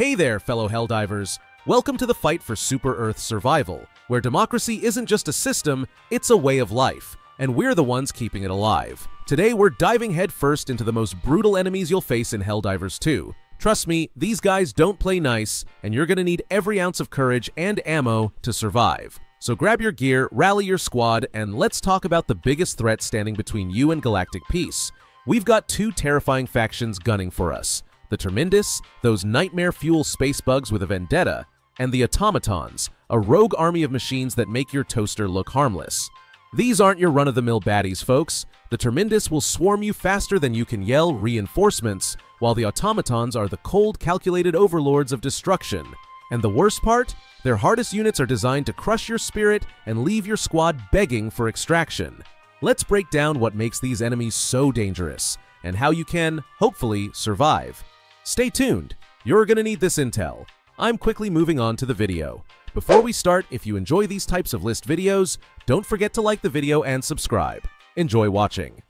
Hey there, fellow Helldivers. Welcome to the fight for Super Earth survival, where democracy isn't just a system, it's a way of life, and we're the ones keeping it alive. Today, we're diving headfirst into the most brutal enemies you'll face in Helldivers 2. Trust me, these guys don't play nice, and you're gonna need every ounce of courage and ammo to survive. So grab your gear, rally your squad, and let's talk about the biggest threat standing between you and galactic peace. We've got two terrifying factions gunning for us. The Tremendous, those nightmare fuel space bugs with a vendetta, and the Automatons, a rogue army of machines that make your toaster look harmless. These aren't your run-of-the-mill baddies, folks. The Tremendous will swarm you faster than you can yell reinforcements, while the Automatons are the cold, calculated overlords of destruction. And the worst part? Their hardest units are designed to crush your spirit and leave your squad begging for extraction. Let's break down what makes these enemies so dangerous, and how you can, hopefully, survive. Stay tuned, you're gonna need this intel. I'm quickly moving on to the video. Before we start, if you enjoy these types of list videos, don't forget to like the video and subscribe. Enjoy watching.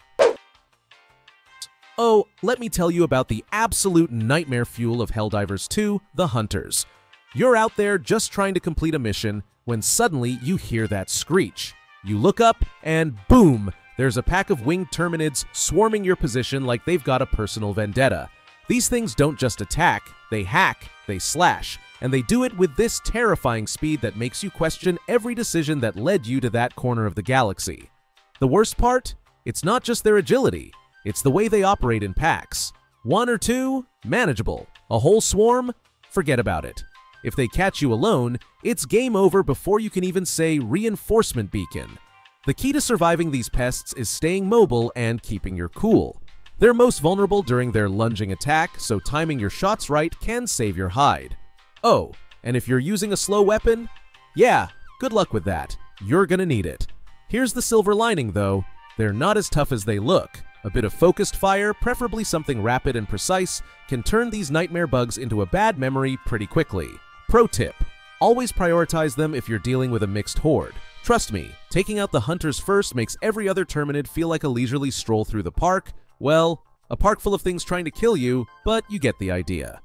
Oh, let me tell you about the absolute nightmare fuel of Helldivers 2, the Hunters. You're out there just trying to complete a mission when suddenly you hear that screech. You look up and boom, there's a pack of winged terminids swarming your position like they've got a personal vendetta. These things don't just attack, they hack, they slash, and they do it with this terrifying speed that makes you question every decision that led you to that corner of the galaxy. The worst part? It's not just their agility, it's the way they operate in packs. One or two? Manageable. A whole swarm? Forget about it. If they catch you alone, it's game over before you can even say reinforcement beacon. The key to surviving these pests is staying mobile and keeping your cool. They're most vulnerable during their lunging attack, so timing your shots right can save your hide. Oh, and if you're using a slow weapon? Yeah, good luck with that. You're gonna need it. Here's the silver lining though, they're not as tough as they look. A bit of focused fire, preferably something rapid and precise, can turn these nightmare bugs into a bad memory pretty quickly. Pro tip, always prioritize them if you're dealing with a mixed horde. Trust me, taking out the Hunters first makes every other terminid feel like a leisurely stroll through the park. Well, a park full of things trying to kill you, but you get the idea.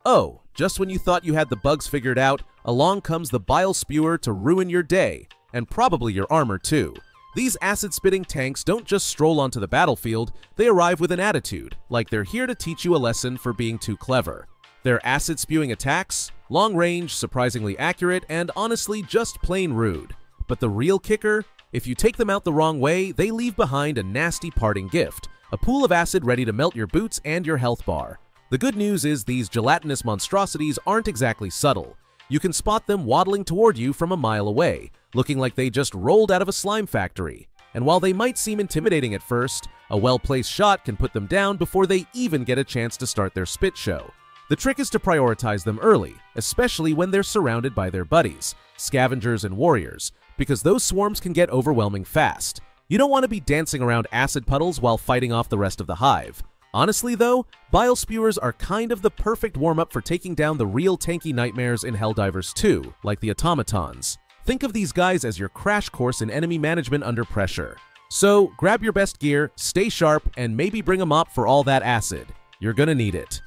Oh, just when you thought you had the bugs figured out, along comes the Bile Spewer to ruin your day, and probably your armor too. These acid-spitting tanks don't just stroll onto the battlefield, they arrive with an attitude, like they're here to teach you a lesson for being too clever. Their acid-spewing attacks? Long range, surprisingly accurate, and honestly just plain rude. But the real kicker? If you take them out the wrong way, they leave behind a nasty parting gift, a pool of acid ready to melt your boots and your health bar. The good news is these gelatinous monstrosities aren't exactly subtle. You can spot them waddling toward you from a mile away, looking like they just rolled out of a slime factory. And while they might seem intimidating at first, a well-placed shot can put them down before they even get a chance to start their spit show. The trick is to prioritize them early, especially when they're surrounded by their buddies, scavengers and warriors, because those swarms can get overwhelming fast. You don't want to be dancing around acid puddles while fighting off the rest of the hive. Honestly though, Bile Spewers are kind of the perfect warm-up for taking down the real tanky nightmares in Helldivers 2, like the Automatons. Think of these guys as your crash course in enemy management under pressure. So, grab your best gear, stay sharp, and maybe bring a mop for all that acid. You're gonna need it.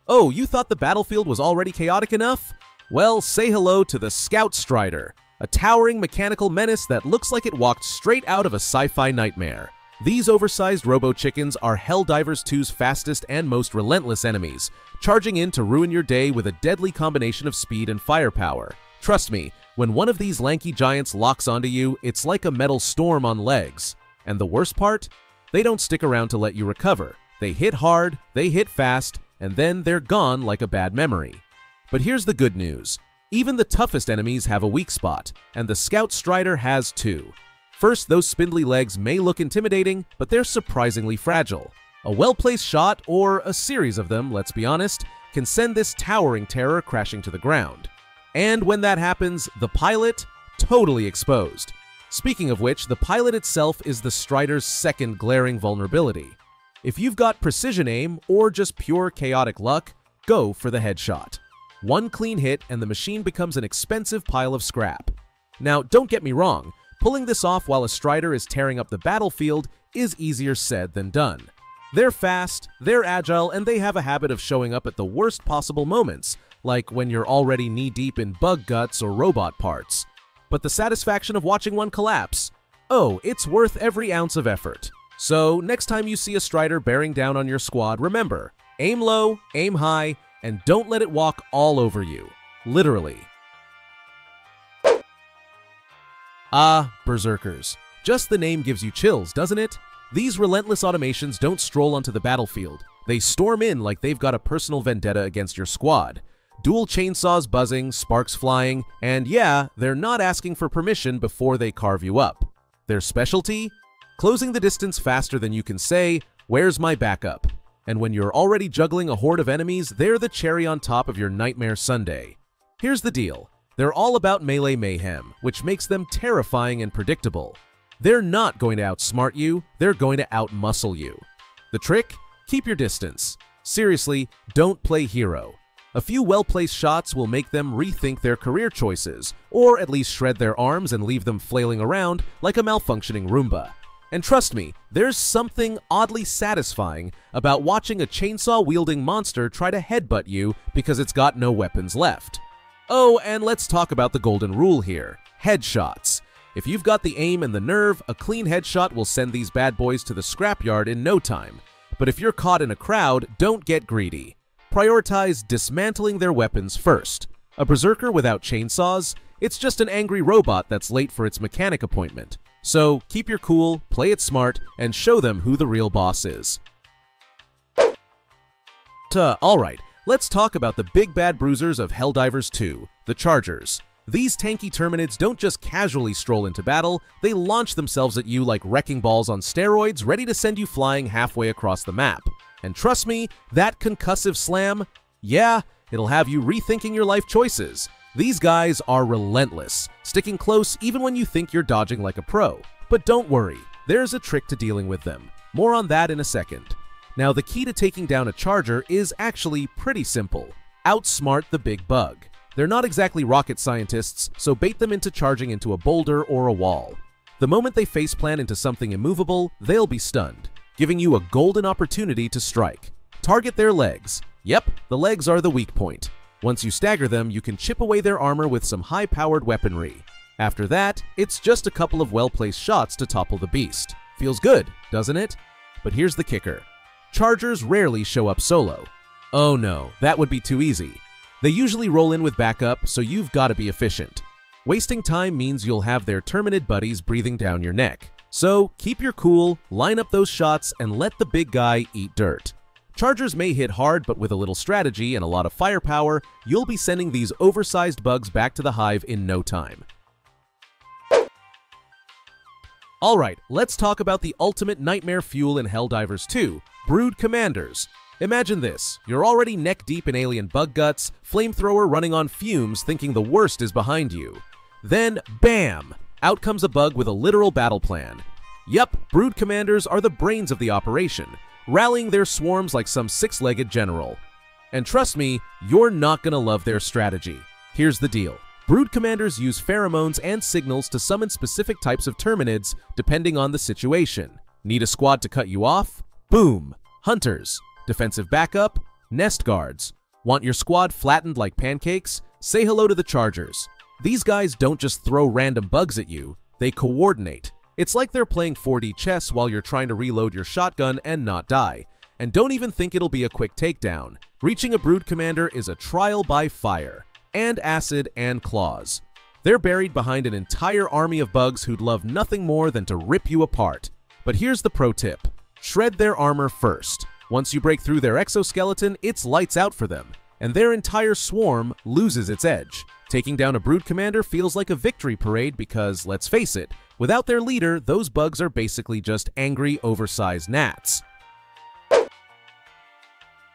Oh, you thought the battlefield was already chaotic enough? Well, say hello to the Scout Strider, a towering mechanical menace that looks like it walked straight out of a sci-fi nightmare. These oversized robo-chickens are Helldivers 2's fastest and most relentless enemies, charging in to ruin your day with a deadly combination of speed and firepower. Trust me, when one of these lanky giants locks onto you, it's like a metal storm on legs. And the worst part? They don't stick around to let you recover. They hit hard, they hit fast, and then they're gone like a bad memory. But here's the good news. Even the toughest enemies have a weak spot, and the Scout Strider has too. First, those spindly legs may look intimidating, but they're surprisingly fragile. A well-placed shot, or a series of them, let's be honest, can send this towering terror crashing to the ground. And when that happens, the pilot? Totally exposed. Speaking of which, the pilot itself is the Strider's second glaring vulnerability. If you've got precision aim, or just pure chaotic luck, go for the headshot. One clean hit and the machine becomes an expensive pile of scrap. Now, don't get me wrong, pulling this off while a Strider is tearing up the battlefield is easier said than done. They're fast, they're agile, and they have a habit of showing up at the worst possible moments, like when you're already knee-deep in bug guts or robot parts. But the satisfaction of watching one collapse? Oh, it's worth every ounce of effort. So, next time you see a Strider bearing down on your squad, remember, aim low, aim high, and don't let it walk all over you. Literally. Ah, Berserkers. Just the name gives you chills, doesn't it? These relentless automations don't stroll onto the battlefield. They storm in like they've got a personal vendetta against your squad. Dual chainsaws buzzing, sparks flying, and yeah, they're not asking for permission before they carve you up. Their specialty? Closing the distance faster than you can say, "Where's my backup?" And when you're already juggling a horde of enemies, they're the cherry on top of your nightmare sundae. Here's the deal. They're all about melee mayhem, which makes them terrifying and predictable. They're not going to outsmart you, they're going to outmuscle you. The trick? Keep your distance. Seriously, don't play hero. A few well-placed shots will make them rethink their career choices, or at least shred their arms and leave them flailing around like a malfunctioning Roomba. And trust me, there's something oddly satisfying about watching a chainsaw-wielding monster try to headbutt you because it's got no weapons left. Oh, and let's talk about the golden rule here. Headshots. If you've got the aim and the nerve, a clean headshot will send these bad boys to the scrapyard in no time. But if you're caught in a crowd, don't get greedy. Prioritize dismantling their weapons first. A Berserker without chainsaws? It's just an angry robot that's late for its mechanic appointment. So keep your cool, play it smart, and show them who the real boss is. Alright, let's talk about the big bad bruisers of Helldivers 2, the Chargers. These tanky Terminids don't just casually stroll into battle, they launch themselves at you like wrecking balls on steroids, ready to send you flying halfway across the map. And trust me, that concussive slam, yeah, it'll have you rethinking your life choices. These guys are relentless, sticking close even when you think you're dodging like a pro. But don't worry, there's a trick to dealing with them. More on that in a second. Now, the key to taking down a charger is actually pretty simple. Outsmart the big bug. They're not exactly rocket scientists, so bait them into charging into a boulder or a wall. The moment they faceplant into something immovable, they'll be stunned, giving you a golden opportunity to strike. Target their legs. Yep, the legs are the weak point. Once you stagger them, you can chip away their armor with some high-powered weaponry. After that, it's just a couple of well-placed shots to topple the beast. Feels good, doesn't it? But here's the kicker. Chargers rarely show up solo. Oh no, that would be too easy. They usually roll in with backup, so you've got to be efficient. Wasting time means you'll have their Terminid buddies breathing down your neck. So keep your cool, line up those shots, and let the big guy eat dirt. Chargers may hit hard, but with a little strategy and a lot of firepower, you'll be sending these oversized bugs back to the hive in no time. Alright, let's talk about the ultimate nightmare fuel in Helldivers 2, Brood Commanders. Imagine this, you're already neck-deep in alien bug guts, flamethrower running on fumes thinking the worst is behind you. Then, bam! Out comes a bug with a literal battle plan. Yup, Brood Commanders are the brains of the operation, rallying their swarms like some six-legged general. And trust me, you're not gonna love their strategy. Here's the deal. Brood Commanders use pheromones and signals to summon specific types of Terminids, depending on the situation. Need a squad to cut you off? Boom! Hunters. Defensive backup? Nest guards. Want your squad flattened like pancakes? Say hello to the Chargers. These guys don't just throw random bugs at you, they coordinate. It's like they're playing 4D chess while you're trying to reload your shotgun and not die. And don't even think it'll be a quick takedown. Reaching a Brood Commander is a trial by fire, and acid and claws. They're buried behind an entire army of bugs who'd love nothing more than to rip you apart. But here's the pro tip. Shred their armor first. Once you break through their exoskeleton, it's lights out for them, and their entire swarm loses its edge. Taking down a Brood Commander feels like a victory parade because, let's face it, without their leader, those bugs are basically just angry, oversized gnats.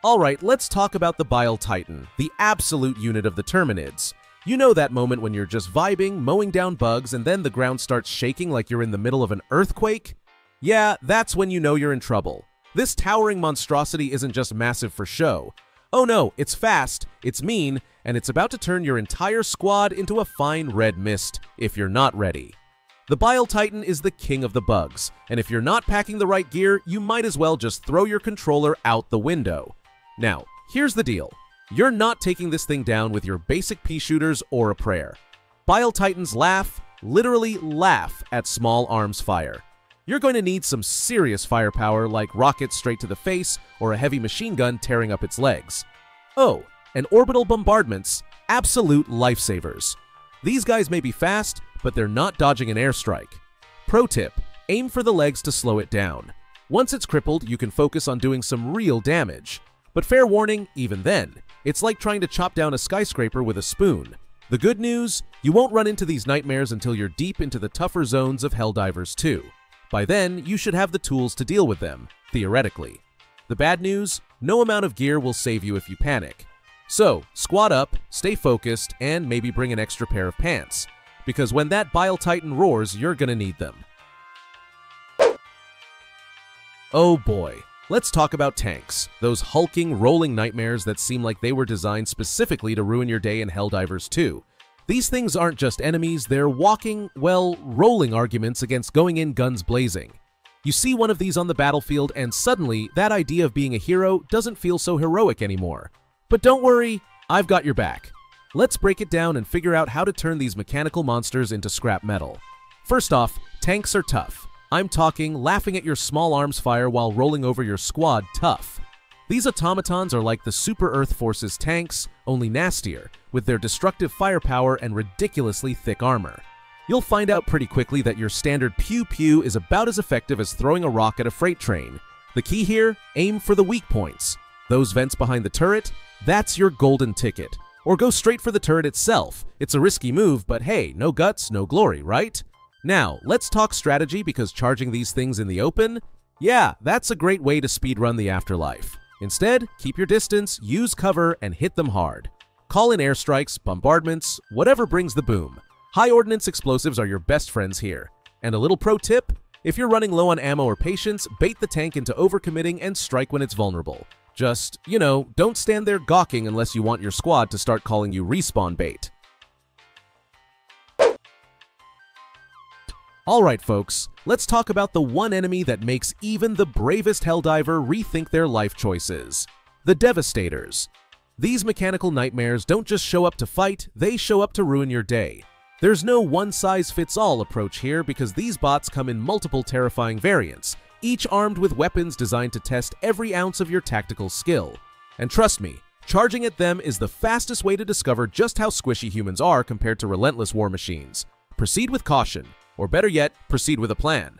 Alright, let's talk about the Bile Titan, the absolute unit of the Terminids. You know that moment when you're just vibing, mowing down bugs, and then the ground starts shaking like you're in the middle of an earthquake? Yeah, that's when you know you're in trouble. This towering monstrosity isn't just massive for show. Oh no, it's fast, it's mean, and it's about to turn your entire squad into a fine red mist if you're not ready. The Bile Titan is the king of the bugs, and if you're not packing the right gear, you might as well just throw your controller out the window. Now, here's the deal. You're not taking this thing down with your basic pea shooters or a prayer. Bile Titans laugh, literally laugh, at small arms fire. You're going to need some serious firepower like rockets straight to the face or a heavy machine gun tearing up its legs. Oh, and orbital bombardments, absolute lifesavers. These guys may be fast, but they're not dodging an airstrike. Pro tip, aim for the legs to slow it down. Once it's crippled, you can focus on doing some real damage. But fair warning, even then, it's like trying to chop down a skyscraper with a spoon. The good news, you won't run into these nightmares until you're deep into the tougher zones of Helldivers 2. By then, you should have the tools to deal with them, theoretically. The bad news, no amount of gear will save you if you panic. So, squat up, stay focused, and maybe bring an extra pair of pants. Because when that Bile Titan roars, you're gonna need them. Oh boy, let's talk about tanks. Those hulking, rolling nightmares that seem like they were designed specifically to ruin your day in Helldivers 2. These things aren't just enemies, they're walking, well, rolling arguments against going in guns blazing. You see one of these on the battlefield and suddenly, that idea of being a hero doesn't feel so heroic anymore. But don't worry, I've got your back. Let's break it down and figure out how to turn these mechanical monsters into scrap metal. First off, tanks are tough. I'm talking laughing at your small arms fire while rolling over your squad tough. These automatons are like the Super Earth Forces tanks, only nastier, with their destructive firepower and ridiculously thick armor. You'll find out pretty quickly that your standard pew-pew is about as effective as throwing a rock at a freight train. The key here, aim for the weak points. Those vents behind the turret, that's your golden ticket. Or go straight for the turret itself. It's a risky move, but hey, no guts, no glory, right? Now, let's talk strategy because charging these things in the open? Yeah, that's a great way to speedrun the afterlife. Instead, keep your distance, use cover, and hit them hard. Call in airstrikes, bombardments, whatever brings the boom. High ordnance explosives are your best friends here. And a little pro tip, if you're running low on ammo or patience, bait the tank into overcommitting and strike when it's vulnerable. Just, don't stand there gawking unless you want your squad to start calling you respawn bait. Alright folks, let's talk about the one enemy that makes even the bravest Helldiver rethink their life choices. The Devastators. These mechanical nightmares don't just show up to fight, they show up to ruin your day. There's no one-size-fits-all approach here because these bots come in multiple terrifying variants, each armed with weapons designed to test every ounce of your tactical skill. And trust me, charging at them is the fastest way to discover just how squishy humans are compared to relentless war machines. Proceed with caution. Or better yet, proceed with a plan.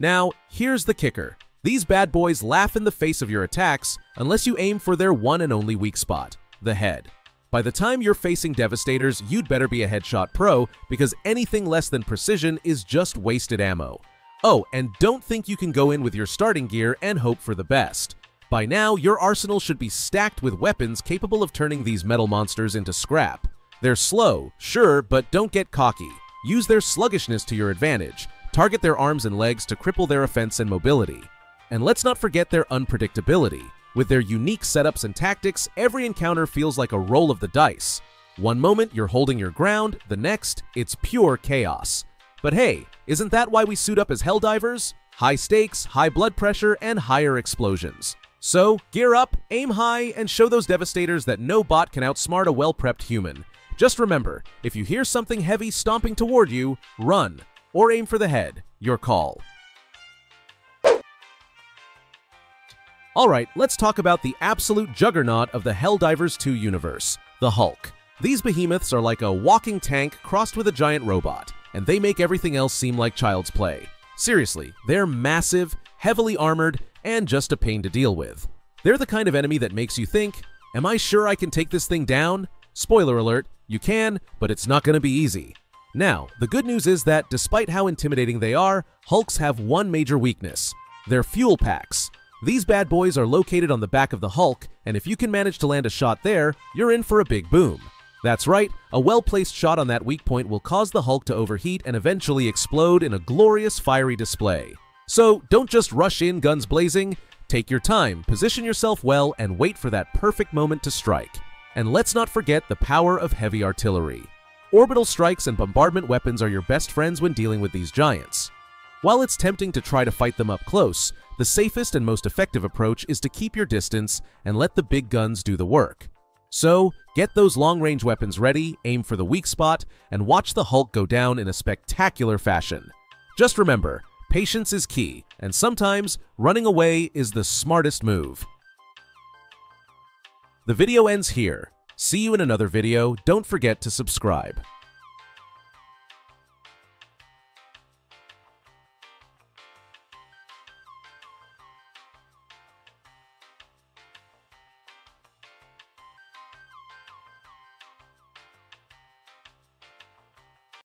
Now, here's the kicker. These bad boys laugh in the face of your attacks unless you aim for their one and only weak spot, the head. By the time you're facing Devastators, you'd better be a headshot pro because anything less than precision is just wasted ammo. Oh, and don't think you can go in with your starting gear and hope for the best. By now, your arsenal should be stacked with weapons capable of turning these metal monsters into scrap. They're slow, sure, but don't get cocky. Use their sluggishness to your advantage. Target their arms and legs to cripple their offense and mobility. And let's not forget their unpredictability. With their unique setups and tactics, every encounter feels like a roll of the dice. One moment you're holding your ground, the next, it's pure chaos. But hey, isn't that why we suit up as Helldivers? High stakes, high blood pressure, and higher explosions. So, gear up, aim high, and show those Devastators that no bot can outsmart a well-prepped human. Just remember, if you hear something heavy stomping toward you, run, or aim for the head, your call. Alright, let's talk about the absolute juggernaut of the Helldivers 2 universe, the Hulk. These behemoths are like a walking tank crossed with a giant robot, and they make everything else seem like child's play. Seriously, they're massive, heavily armored, and just a pain to deal with. They're the kind of enemy that makes you think, am I sure I can take this thing down? Spoiler alert, you can, but it's not going to be easy. Now, the good news is that despite how intimidating they are, Hulks have one major weakness. Their fuel packs. These bad boys are located on the back of the Hulk, and if you can manage to land a shot there, you're in for a big boom. That's right, a well-placed shot on that weak point will cause the Hulk to overheat and eventually explode in a glorious fiery display. So don't just rush in guns blazing, take your time, position yourself well, and wait for that perfect moment to strike. And let's not forget the power of heavy artillery. Orbital strikes and bombardment weapons are your best friends when dealing with these giants. While it's tempting to try to fight them up close, the safest and most effective approach is to keep your distance and let the big guns do the work. So, get those long-range weapons ready, aim for the weak spot, and watch the Hulk go down in a spectacular fashion. Just remember, patience is key, and sometimes running away is the smartest move. The video ends here. See you in another video. Don't forget to subscribe.